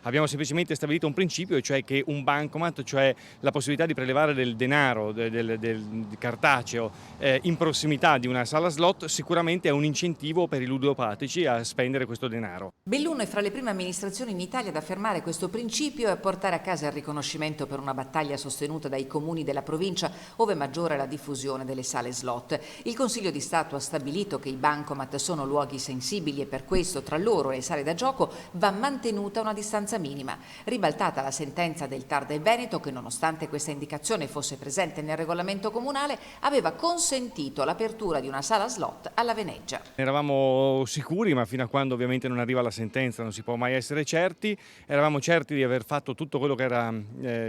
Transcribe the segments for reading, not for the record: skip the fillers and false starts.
Abbiamo semplicemente stabilito un principio, cioè che un bancomat, cioè la possibilità di prelevare del denaro, del cartaceo, in prossimità di una sala slot, sicuramente è un incentivo per i ludopatici a spendere questo denaro. Belluno è fra le prime amministrazioni in Italia ad affermare questo principio e a portare a casa il riconoscimento per una battaglia sostenuta dai comuni della provincia, ove maggiore è la diffusione delle sale slot. Il Consiglio di Stato ha stabilito che i bancomat sono luoghi sensibili e per questo tra loro e le sale da gioco va mantenuta una distanza minima. Ribaltata la sentenza del TAR del Veneto che, nonostante questa indicazione fosse presente nel regolamento comunale, aveva consentito l'apertura di una sala slot alla Veneggia. Eravamo sicuri, ma fino a quando ovviamente non arriva la sentenza non si può mai essere certi. Eravamo certi di aver fatto tutto quello che era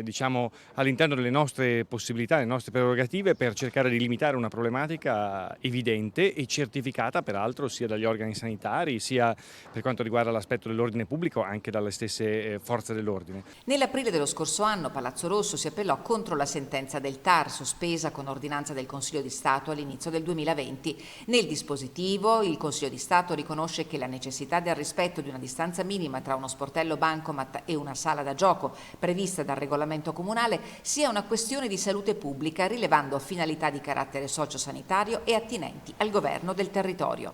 diciamo, all'interno delle nostre possibilità, delle nostre prerogative per cercare di limitare una problematica evidente e certificata peraltro sia dagli organi sanitari sia per quanto riguarda l'aspetto dell'ordine pubblico anche dalle stesse forze dell'ordine. Nell'aprile dello scorso anno Palazzo Rosso si appellò contro la sentenza del TAR, sospesa con ordinanza del Consiglio di Stato all'inizio del 2020. Nel dispositivo il Consiglio di Stato riconosce che la necessità del rispetto di una distanza minima tra uno sportello bancomat e una sala da gioco prevista dal regolamento comunale sia una questione di salute pubblica, rilevando finalità di carattere sociosanitario e attinenti al governo del territorio.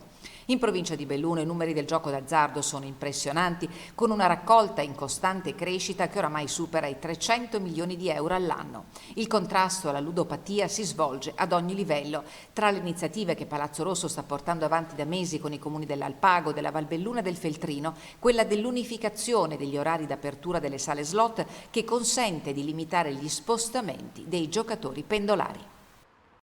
In provincia di Belluno i numeri del gioco d'azzardo sono impressionanti, con una raccolta in costante crescita che oramai supera i 300 milioni di euro all'anno. Il contrasto alla ludopatia si svolge ad ogni livello. Tra le iniziative che Palazzo Rosso sta portando avanti da mesi con i comuni dell'Alpago, della Valbelluna e del Feltrino, quella dell'unificazione degli orari d'apertura delle sale slot che consente di limitare gli spostamenti dei giocatori pendolari.